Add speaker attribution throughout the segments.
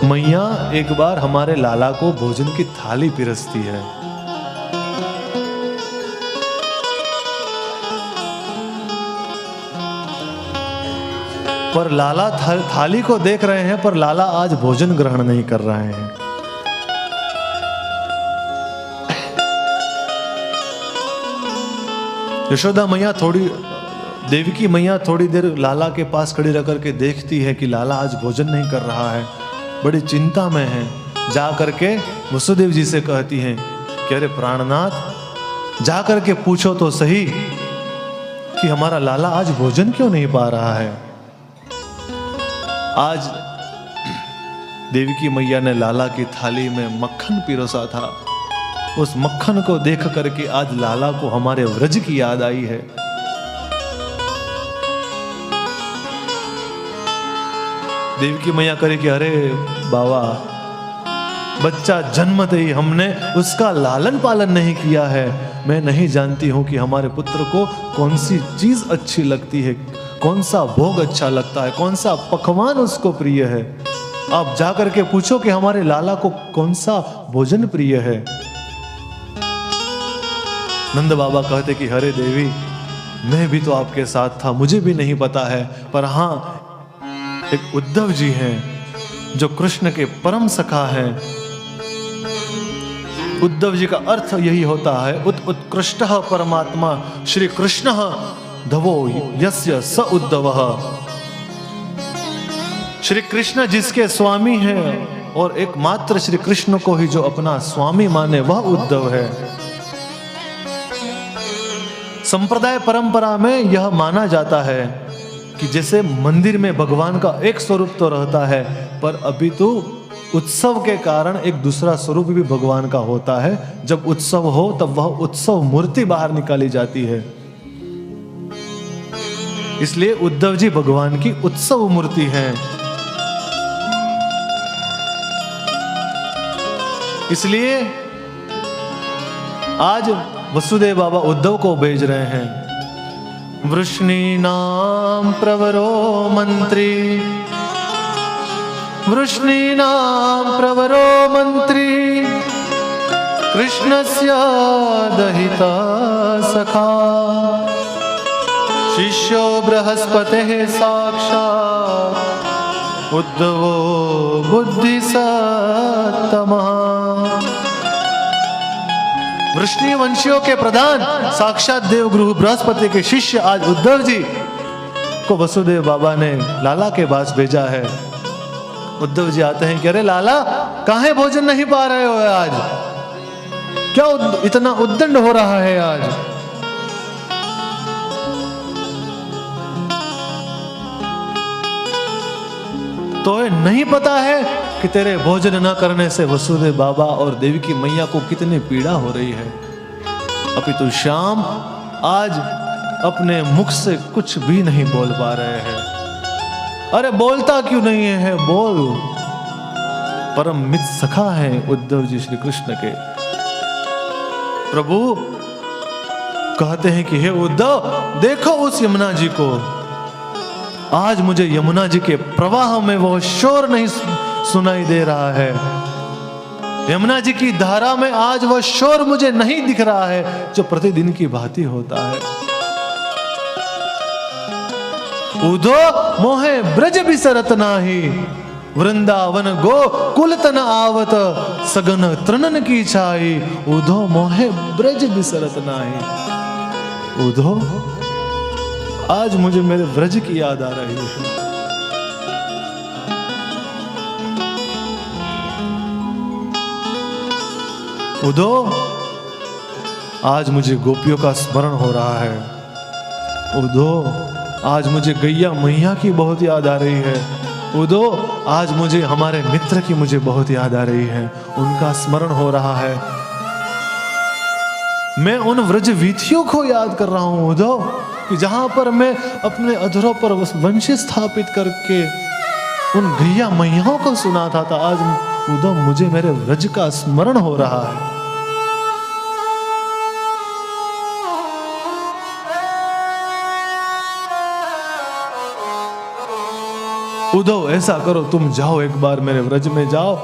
Speaker 1: मैया एक बार हमारे लाला को भोजन की थाली पिरसती है। पर लाला थाली को देख रहे हैं, पर लाला आज भोजन ग्रहण नहीं कर रहे हैं। यशोदा मैया देवकी मैया थोड़ी देर लाला के पास खड़ी रह करके देखती है कि लाला आज भोजन नहीं कर रहा है, बड़ी चिंता में है। जा करके वसुदेव जी से कहती हैं कि अरे प्राणनाथ, जा करके पूछो तो सही कि हमारा लाला आज भोजन क्यों नहीं पा रहा है। आज देवकी मैया ने लाला की थाली में मक्खन पिरोसा था। उस मक्खन को देख करके आज लाला को हमारे व्रज की याद आई है। देवकी मैया करे कि अरे बाबा, बच्चा जन्मते ही हमने उसका लालन पालन नहीं किया है। मैं नहीं जानती हूं कि हमारे पुत्र को कौन सी चीज अच्छी लगती है, कौन सा भोग अच्छा लगता है, कौन सा पकवान उसको प्रिय है। आप जाकर के पूछो कि हमारे लाला को कौन सा भोजन प्रिय है। नंद बाबा कहते कि हरे देवी, मैं भी तो आपके साथ था, मुझे भी नहीं पता है। पर हाँ, एक उद्धव जी हैं जो कृष्ण के परम सखा हैं। उद्धव जी का अर्थ यही होता है, उत्कृष्ट परमात्मा श्री कृष्ण धवो यस्य स उद्धव। श्री कृष्ण जिसके स्वामी हैं और एकमात्र श्री कृष्ण को ही जो अपना स्वामी माने, वह उद्धव है। संप्रदाय परंपरा में यह माना जाता है कि जैसे मंदिर में भगवान का एक स्वरूप तो रहता है, पर अभी तो उत्सव के कारण एक दूसरा स्वरूप भी भगवान का होता है। जब उत्सव हो तब वह उत्सव मूर्ति बाहर निकाली जाती है। इसलिए उद्धव जी भगवान की उत्सव मूर्ति हैं। इसलिए आज वसुदेव बाबा उद्धव को भेज रहे हैं। वृष्णीनां प्रवरो मंत्री, वृष्णीनां प्रवरो मंत्री, कृष्णस्य दहिता सखा, शिष्यो बृहस्पतेः साक्षात् उद्धवो बुद्धिसत्तमः। वृष्णी वंशियों के प्रधान साक्षात देवगुरु बृहस्पति के शिष्य आज उद्धव जी को वसुदेव बाबा ने लाला के पास भेजा है। उद्धव जी आते हैं कि अरे लाला, काहे भोजन नहीं पा रहे हो आज, क्या इतना उद्दंड हो रहा है आज। तो नहीं पता है कि तेरे भोजन न करने से वसुदेव बाबा और देवकी मैया को कितनी पीड़ा हो रही है। अपितु श्याम आज अपने मुख से कुछ भी नहीं बोल पा रहे हैं। अरे बोलता क्यों नहीं है, बोल। परम मित्र सखा है उद्धव जी श्री कृष्ण के। प्रभु कहते हैं कि हे उद्धव, देखो उस यमुना जी को। आज मुझे यमुना जी के प्रवाह में वो शोर नहीं सुनाई दे रहा है। यमुना जी की धारा में आज वह शोर मुझे नहीं दिख रहा है जो प्रतिदिन की भांति होता है। उधो मोहे ब्रज बिसरत नाही, वृंदावन गो कुल तन आवत, सगन तृणन की छाई। उधो मोहे ब्रज बिसरत नाही। उधो, आज मुझे मेरे व्रज की याद आ रही है। उदो, आज मुझे गोपियों का स्मरण हो रहा है। उदो, आज मुझे गैया मैया की बहुत याद आ रही है। उदो, आज मुझे हमारे मित्र की मुझे बहुत याद आ रही है, उनका स्मरण हो रहा है। मैं उन व्रज वीथियों को याद कर रहा हूं उदो, कि जहां पर मैं अपने अधरों पर वंश स्थापित करके उन गैया मैयाओं को सुनाता था। आज उदो मुझे मेरे व्रज का स्मरण हो रहा है। उद्धव ऐसा करो, तुम जाओ एक बार मेरे व्रज में जाओ।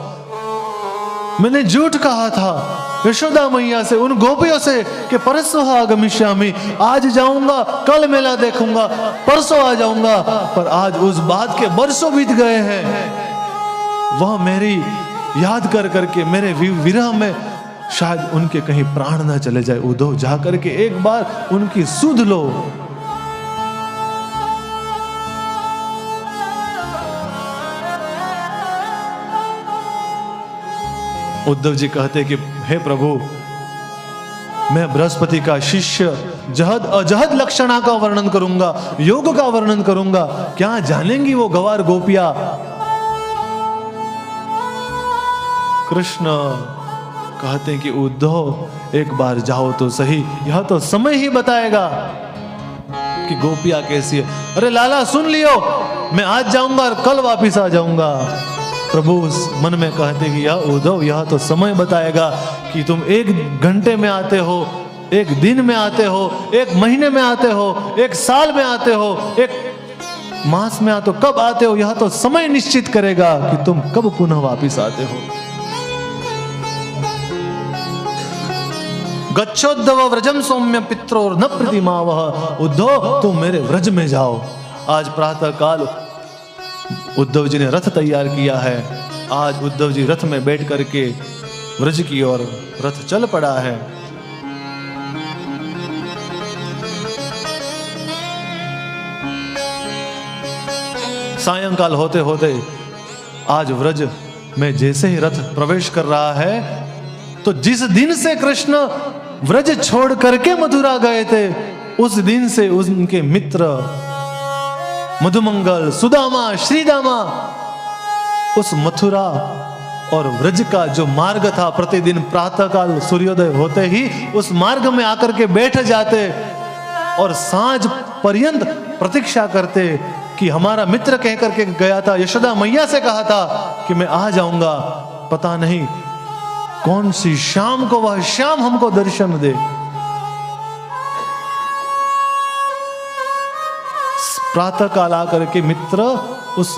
Speaker 1: मैंने झूठ कहा था यशोदा मैया से, उन गोपियों से कि परसों आगमिष्यामि, आज जाऊंगा, कल मेला देखूंगा, परसों आ जाऊंगा, पर आज उस बात के बरसों बीत गए हैं। वह मेरी याद कर करके मेरे विरह में शायद उनके कहीं प्राण ना चले जाए। उद्धव जा करके एक बार उनकी सुध लो। उद्धव जी कहते कि हे प्रभु, मैं बृहस्पति का शिष्य जहद अजहद लक्षणा का वर्णन करूंगा, योग का वर्णन करूंगा, क्या जानेंगी वो गवार गोपियां। कृष्ण कहते हैं कि उद्धव एक बार जाओ तो सही, यह तो समय ही बताएगा कि गोपियां कैसी है। अरे लाला सुन लियो, मैं आज जाऊंगा और कल वापिस आ जाऊंगा। प्रभु उस मन में कहते कि यह उद्धव, यह तो समय बताएगा कि तुम 1 घंटे में आते हो, 1 दिन में आते हो, 1 महीने में आते हो, 1 साल में आते हो, 1 मास में आते हो, कब आते हो, यह तो समय निश्चित करेगा कि तुम कब पुनः वापिस आते हो। गच्छोद्धव व्रजम सौम्य पित्रोर न प्रतिमावह। उद्धव तुम मेरे व्रज में जाओ। आज प्रातः काल उद्धव जी ने रथ तैयार किया है। आज उद्धव जी रथ में बैठ करके व्रज की ओर रथ चल पड़ा है। सायंकाल होते होते आज व्रज में जैसे ही रथ प्रवेश कर रहा है, तो जिस दिन से कृष्ण व्रज छोड़ करके मथुरा गए थे, उस दिन से उनके मित्र मधुमंगल, सुदामा, श्रीदामा, उस मथुरा और व्रज का जो मार्ग था, प्रतिदिन प्रातःकाल सूर्योदय होते ही उस मार्ग में आकर के बैठ जाते और सांझ पर्यंत प्रतीक्षा करते कि हमारा मित्र कह करके गया था, यशोदा मैया से कहा था कि मैं आ जाऊंगा, पता नहीं कौन सी शाम को वह शाम हमको दर्शन दे। प्रातः काल आकर के मित्र उस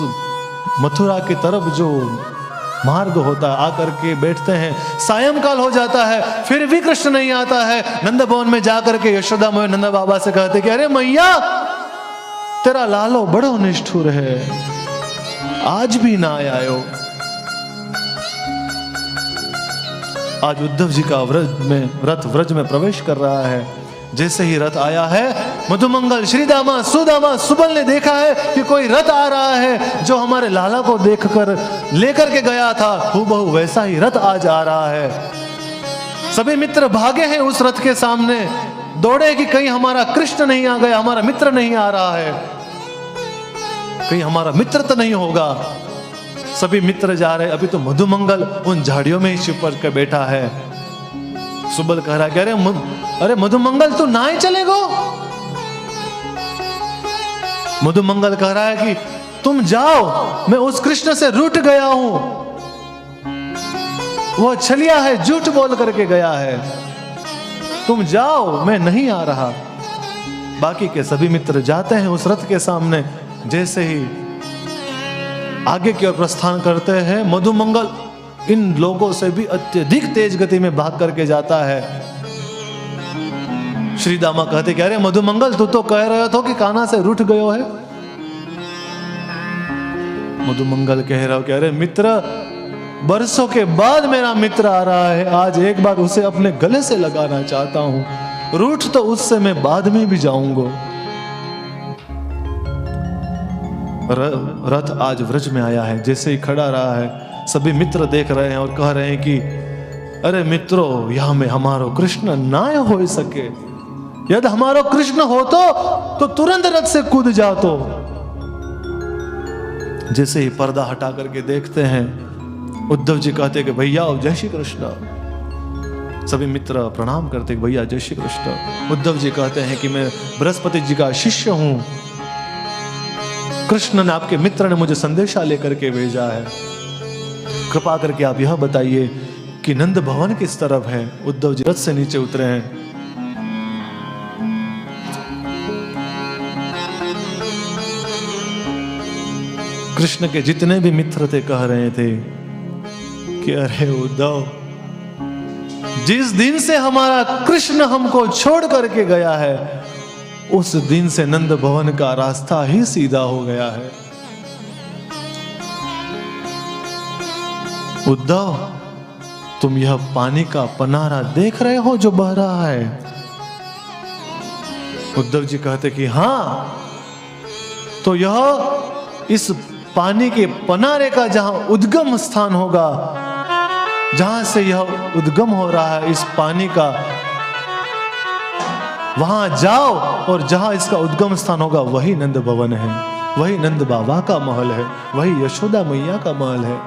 Speaker 1: मथुरा की तरफ जो मार्ग होता है आकर के बैठते हैं। सायंकाल हो जाता है, फिर भी कृष्ण नहीं आता है। नंद भवन में जाकर के यशोदा मैया नंद बाबा से कहते कि अरे मैया, तेरा लालो बड़ो निष्ठुर है, आज भी ना आयो। आज उद्धव जी का रथ व्रज में प्रवेश कर रहा है। जैसे ही रथ आया है, मधुमंगल, श्रीदामा, सुदामा, सुबल ने देखा है कि कोई रथ आ रहा है जो हमारे लाला को देखकर लेकर के गया था, हूबहू वैसा ही रथ आज आ रहा है। सभी मित्र भागे हैं उस रथ के सामने, दौड़े कि कहीं हमारा कृष्ण नहीं आ गया, हमारा मित्र नहीं आ रहा है, कहीं हमारा मित्र तो नहीं होगा। सभी मित्र जा रहे, अभी तो मधुमंगल उन झाड़ियों में ही छिप कर बैठा है। सुबल कह रहा है अरे मधुमंगल तू ना ही चलेगो। मधुमंगल कह रहा है कि तुम जाओ, मैं उस कृष्ण से रूठ गया हूं, वो छलिया है, झूठ बोल करके गया है, तुम जाओ, मैं नहीं आ रहा। बाकी के सभी मित्र जाते हैं उस रथ के सामने। जैसे ही आगे की ओर प्रस्थान करते हैं, मधुमंगल इन लोगों से भी अत्यधिक तेज गति में भाग करके जाता है। श्री दामा कहते कि अरे मधुमंगल, तू तो कह रहे हो कि कान्हा से रूठ गयो है। मधुमंगल कह रहा हो कि अरे मित्र, बरसों के बाद मेरा मित्र आ रहा है, आज एक बार उसे अपने गले से लगाना चाहता हूं, रूठ तो उससे मैं बाद में भी जाऊंगा। रथ आज व्रज में आया है। जैसे ही खड़ा रहा है, सभी मित्र देख रहे हैं और कह रहे हैं कि अरे मित्रों, यहां में हमारो कृष्ण ना हो सके, यदि हमारो कृष्ण हो तो तुरंत रथ से कूद जातो। जैसे ही पर्दा हटा करके देखते हैं, उद्धव जी कहते कि भैया जय श्री कृष्ण। सभी मित्र प्रणाम करते कि भैया जय श्री कृष्ण। उद्धव जी कहते हैं कि मैं बृहस्पति जी का शिष्य हूं, कृष्ण ने, आपके मित्र ने मुझे संदेशा लेकर के भेजा है, कृपा करके आप यह बताइए कि नंद भवन किस तरफ है। उद्धव जी रथ से नीचे उतरे हैं। कृष्ण के जितने भी मित्र थे कह रहे थे कि अरे उद्धव, जिस दिन से हमारा कृष्ण हमको छोड़ करके गया है उस दिन से नंद भवन का रास्ता ही सीधा हो गया है। उद्धव, तुम यह पानी का पनारा देख रहे हो जो बह रहा है? उद्धव जी कहते कि हां, तो यह इस पानी के पनारे का जहां उद्गम स्थान होगा, जहां से यह उद्गम हो रहा है इस पानी का, वहां जाओ और जहां इसका उद्गम स्थान होगा वही नंद भवन है, वही नंद बाबा का महल है, वही यशोदा मैया का महल है।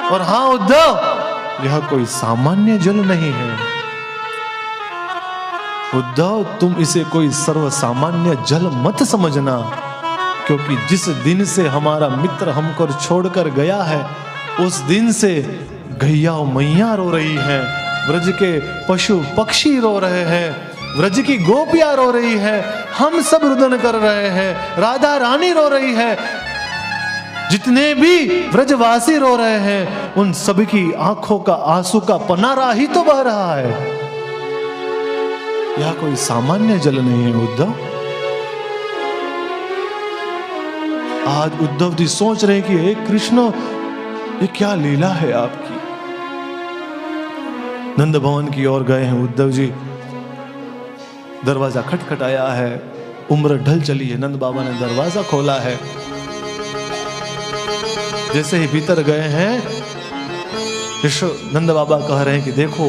Speaker 1: और हां उद्धव, यह कोई सामान्य जल नहीं है। उद्धव, तुम इसे कोई सर्वसामान्य जल मत समझना, क्योंकि जिस दिन से हमारा मित्र हमको छोड़कर गया है उस दिन से गैया मैया रो रही हैं, ब्रज के पशु पक्षी रो रहे हैं, ब्रज की गोपियां रो रही है, हम सब रुदन कर रहे हैं, राधा रानी रो रही है, जितने भी ब्रजवासी रो रहे हैं, उन सभी की आंखों का आंसू का पनारा ही तो बह रहा है। यह कोई सामान्य जल नहीं है उद्धव। आज उद्धव जी सोच रहे हैं कि हे कृष्ण, ये क्या लीला है आपकी। नंद भवन की ओर गए हैं उद्धव जी। दरवाजा खटखटाया है, उम्र ढल चली है, नंद बाबा ने दरवाजा खोला है। जैसे ही भीतर गए हैं, नंद बाबा कह रहे हैं कि देखो,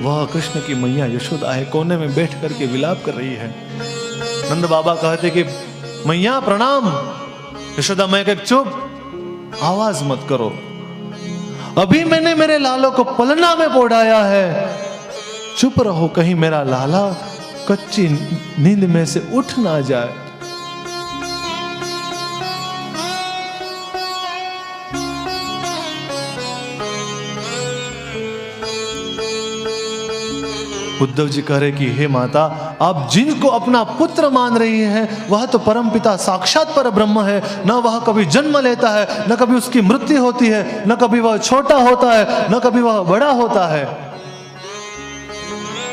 Speaker 1: वह कृष्ण की मैया यशोदा है, कोने में बैठ करके विलाप कर रही है। नंद बाबा कहते कि मैया प्रणाम। यशोदा मैया कहे चुप, आवाज मत करो, अभी मैंने मेरे लालो को पलना में पोड़ाया है, चुप रहो, कहीं मेरा लाला कच्ची नींद में से उठ ना जाए। उद्धव जी कह रहे कि हे माता, आप जिनको अपना पुत्र मान रही हैं वह तो परमपिता साक्षात पर ब्रह्म है। न वह कभी जन्म लेता है, न कभी उसकी मृत्यु होती है, न कभी वह छोटा होता है, न कभी वह बड़ा होता है।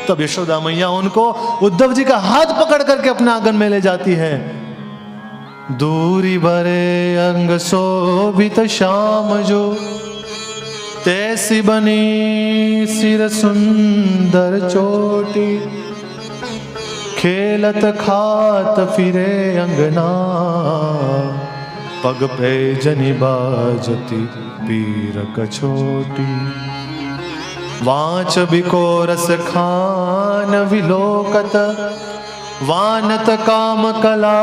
Speaker 1: तब यशोदा मैया उनको उद्धव जी का हाथ पकड़ करके अपने आंगन में ले जाती है। दूरी भरे अंग शोभित श्याम जो, तैसी बनी सिर सुंदर चोटी, खेलत खात फिरे अंगना, पग पे जनी बाजती पीर कछोटी। वांच बिकोरस खान विलोकत, वानत काम कला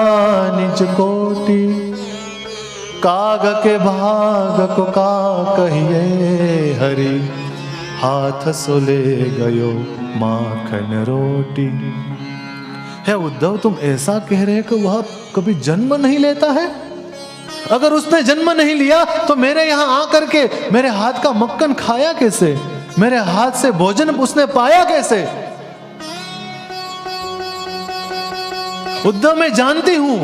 Speaker 1: निज कोटि। काग के भाग को का कहिए हरि, हाथ सुले गयो माखन रोटी। है उद्धव, तुम ऐसा कह रहे कि वह कभी जन्म नहीं लेता है? अगर उसने जन्म नहीं लिया तो मेरे यहां आकर के मेरे हाथ का मक्खन खाया कैसे? मेरे हाथ से भोजन उसने पाया कैसे? उद्धव, मैं जानती हूं,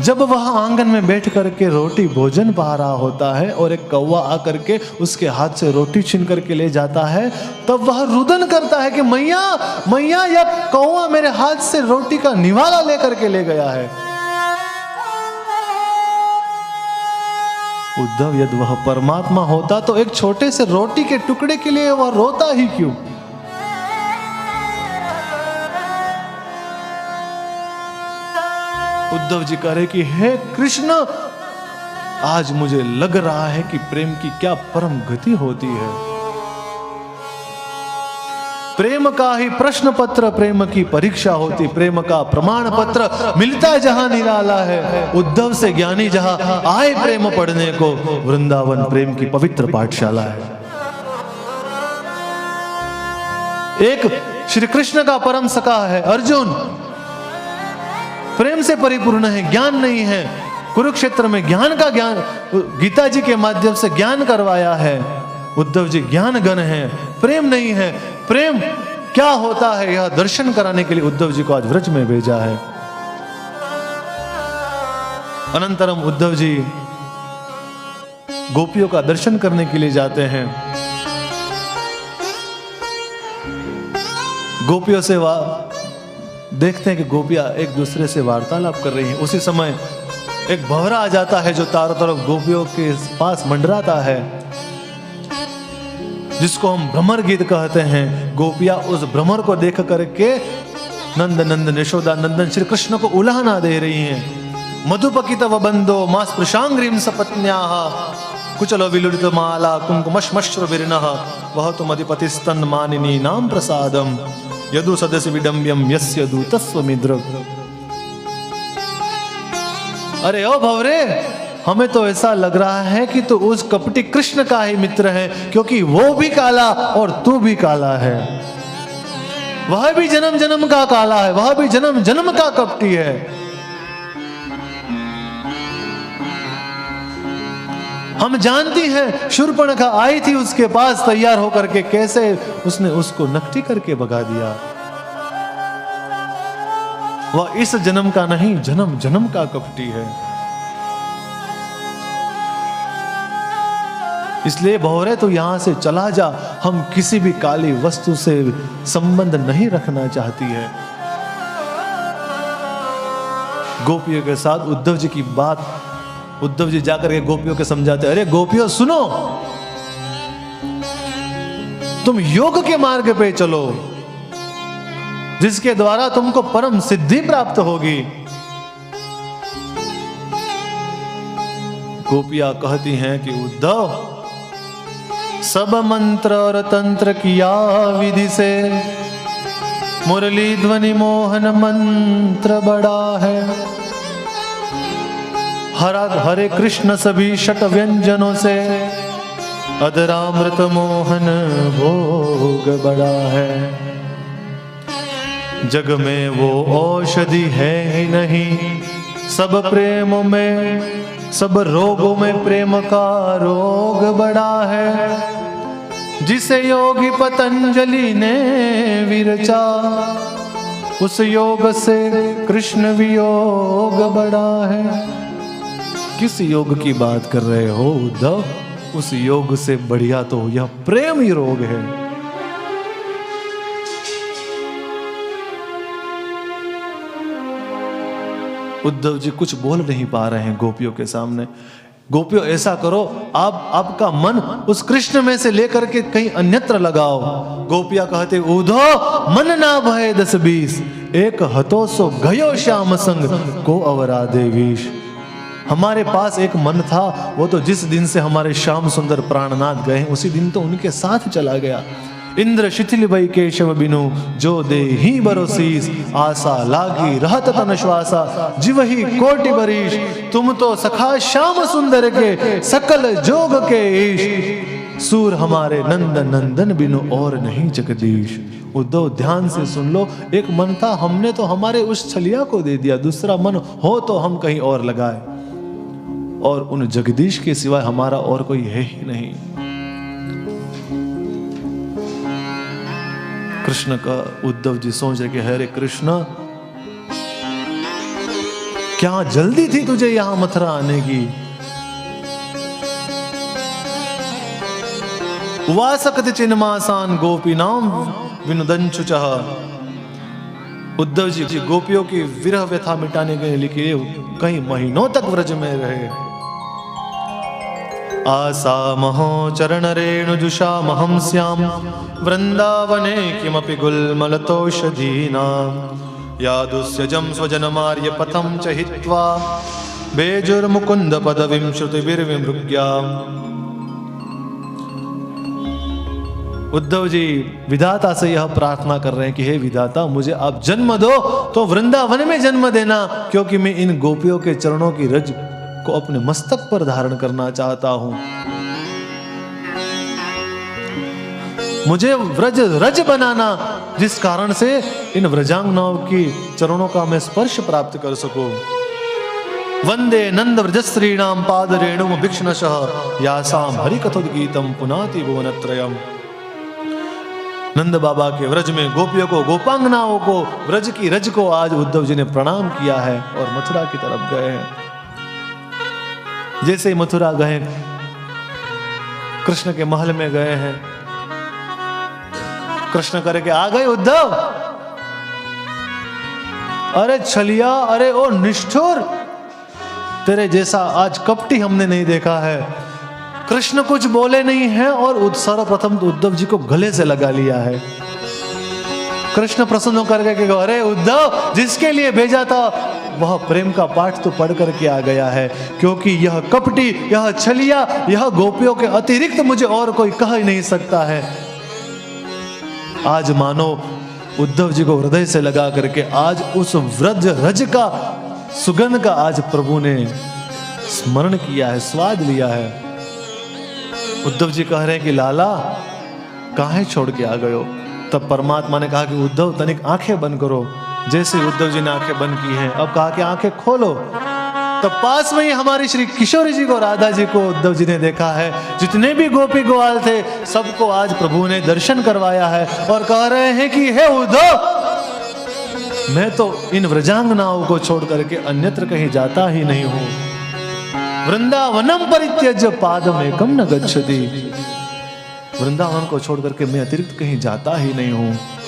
Speaker 1: जब वह आंगन में बैठ करके रोटी भोजन पा रहा होता है और एक कौवा आकर के उसके हाथ से रोटी छीन करके ले जाता है, तब वह रुदन करता है कि मैया मैया, यह कौवा मेरे हाथ से रोटी का निवाला लेकर के ले गया है। उद्धव, यदि वह परमात्मा होता तो एक छोटे से रोटी के टुकड़े के लिए वह रोता ही क्यों? उद्धव जी कह रहे कि हे कृष्ण, आज मुझे लग रहा है कि प्रेम की क्या परम गति होती है। प्रेम का ही प्रश्न पत्र प्रेम की परीक्षा होती, प्रेम का प्रमाण पत्र मिलता जहां निराला है। उद्धव से ज्ञानी जहां आए प्रेम पढ़ने को, वृंदावन प्रेम की पवित्र पाठशाला है। एक श्री कृष्ण का परम सखा है अर्जुन, प्रेम से परिपूर्ण है, ज्ञान नहीं है। कुरुक्षेत्र में ज्ञान का ज्ञान गीता जी के माध्यम से ज्ञान करवाया है। उद्धव जी ज्ञान गण है, प्रेम नहीं है। प्रेम क्या होता है यह दर्शन कराने के लिए उद्धव जी को आज व्रज में भेजा है। अनंतरम उद्धव जी गोपियों का दर्शन करने के लिए जाते हैं। गोपियों से देखते हैं कि गोपियां एक दूसरे से वार्तालाप कर रही हैं। उसी समय एक भंवरा आ जाता है जो चारों तरफ गोपियों के पास मंडराता है, जिसको हम भ्रमर गीत कहते हैं। गोपियां उस भ्रमर को देख करके नंद नंदन यशोदा नंदन श्री कृष्ण को उलाहना दे रही हैं। मधुपकित व बंदो मास प्रशांग्रीम सपत्न्याः कुचलो विलुलित माला कुंकुमश्मश्र विरिणः वह तुम अधिपतिस्तन मानिनी नाम प्रसादम यदु सदस्य विडम्ब्यम यस्य दूतस्व मिद्र। अरे ओ भवरे, हमें तो ऐसा लग रहा है कि तू उस कपटी कृष्ण का ही मित्र है, क्योंकि वो भी काला और तू भी काला है। वह भी जन्म जन्म का काला है, वह भी जन्म जन्म का कपटी है। हम जानती हैं शूर्पणखा आई थी उसके पास तैयार होकर के, कैसे उसने उसको नकटी करके भगा दिया। वह इस जन्म का नहीं, जन्म जन्म का कपटी है। इसलिए भौरे तो यहां से चला जा, हम किसी भी काली वस्तु से संबंध नहीं रखना चाहती है। गोपियों के साथ उद्धव जी की बात, उद्धव जी जाकर के गोपियों के समझाते, अरे गोपियों सुनो, तुम योग के मार्ग पे चलो, जिसके द्वारा तुमको परम सिद्धि प्राप्त होगी। गोपियां कहती हैं कि उद्धव, सब मंत्र और तंत्र किया विधि से, मुरली ध्वनि मोहन मंत्र बड़ा है। हरे कृष्ण सभी षट व्यंजनों से, अधरामृत मोहन भोग बड़ा है। जग में वो औषधि है ही नहीं, सब प्रेम में, सब रोगों में प्रेम का रोग बड़ा है। जिसे योगी पतंजलि ने विरचा, उस योग से कृष्ण वियोग बड़ा है। किस योग की बात कर रहे हो उद्धव? उस योग से बढ़िया तो यह प्रेम ही रोग है। उद्धव जी कुछ बोल नहीं पा रहे हैं गोपियों के सामने। गोपियों ऐसा करो, आप आपका मन उस कृष्ण में से लेकर के कहीं अन्यत्र लगाओ। गोपियां कहते, उद्धव मन ना भय 10-20, एक हतो सो गयो श्याम संग को अवरा देवीश। हमारे पास एक मन था, वो तो जिस दिन से हमारे श्याम सुंदर प्राणनाथ गए उसी दिन तो उनके साथ चला गया। इंद्र शिथिल भई केशव बिनु, जो दे ही बरोसीस, आशा लागी रहत तन श्वासा, जीव ही कोटि बरीश। तुम तो सखा श्याम सुंदर के, सकल जोग के ईश। सूर हमारे नंद नंदन बिनु और नहीं जगदीश। उद्धव ध्यान से सुन लो, एक मन था, हमने तो हमारे उस छलिया को दे दिया। दूसरा मन हो तो हम कहीं और लगाए, और उन जगदीश के सिवाय हमारा और कोई है ही नहीं। कृष्ण का उद्धव जी सोच रहे कि हरे कृष्ण, क्या जल्दी थी तुझे यहां मथुरा आने की? वासकत चिन्मासान गोपीनाम विनुदंचुचः। उद्धव जी गोपियों की विरह व्यथा मिटाने के लिए कई महीनों तक व्रज में रहे। आसा महो चरण रेणु जुषामहं स्याम, वृंदावने किमपि गुल्मलतोषधीनां। यादुस्यजं स्वजनमार्य पथं च हित्वा, बेजुर्मुकुन्द पदवीं श्रुतिभिर्विमृग्याम्। उद्धव जी विधाता से यह प्रार्थना कर रहे हैं कि हे विधाता, मुझे आप जन्म दो तो वृंदावन में जन्म देना, क्योंकि मैं इन गोपियों के चरणों की रज को अपने मस्तक पर धारण करना चाहता हूं। मुझे व्रज रज बनाना, जिस कारण से इन व्रजांगनाओं की चरणों का मैं स्पर्श प्राप्त कर सकूं। वंदे नंद व्रजश्रीणाम पाद रेणुम भिक्षणशः, यासाम हरिकथोद्गीतम पुनाति भुवनत्रयम्। नंद बाबा के व्रज में गोपियों को, गोपांगनाओं को, व्रज की रज को आज उद्धव जी ने प्रणाम किया है और मथुरा की तरफ गए हैं। जैसे ही मथुरा गए, कृष्ण के महल में गए हैं। कृष्ण करके आ गए उद्धव, अरे छलिया, अरे ओ निष्ठुर, तेरे जैसा आज कपटी हमने नहीं देखा है। कृष्ण कुछ बोले नहीं है और सर्वप्रथम तो उद्धव जी को गले से लगा लिया है। कृष्ण प्रसन्न होकर के कहा, अरे उद्धव, जिसके लिए भेजा था वह प्रेम का पाठ तो पढ़ करके आ गया है, क्योंकि यह कपटी, यह छलिया, यह गोपियों के अतिरिक्त मुझे और कोई कह ही नहीं सकता है। आज मानो उद्धव जी को हृदय से लगा करके आज उस व्रज रज का सुगंध का आज प्रभु ने स्मरण किया है, स्वाद लिया है। उद्धव जी कह रहे हैं कि लाला काहे छोड़ के आ गए हो? तब परमात्मा ने कहा कि उद्धव तनिक आंखें बंद करो। जैसे उद्धव जी ने आंखें बंद की हैं, अब कहा कि आंखें खोलो। तब पास में ही हमारी श्री किशोरी जी को, राधा जी को उद्धव जी ने देखा है। जितने भी गोपी ग्वाल थे सबको आज प्रभु ने दर्शन करवाया है और कह रहे हैं कि हे उद्धव, मैं तो इन व्रजांगनाओं को छोड़ करके अन्यत्र कहीं जाता ही नहीं हूं। वृंदावनम परित्यज्य पादमेकं न गच्छति, वृंदावन को छोड़ करके मैं अतिरिक्त कहीं जाता ही नहीं हूं।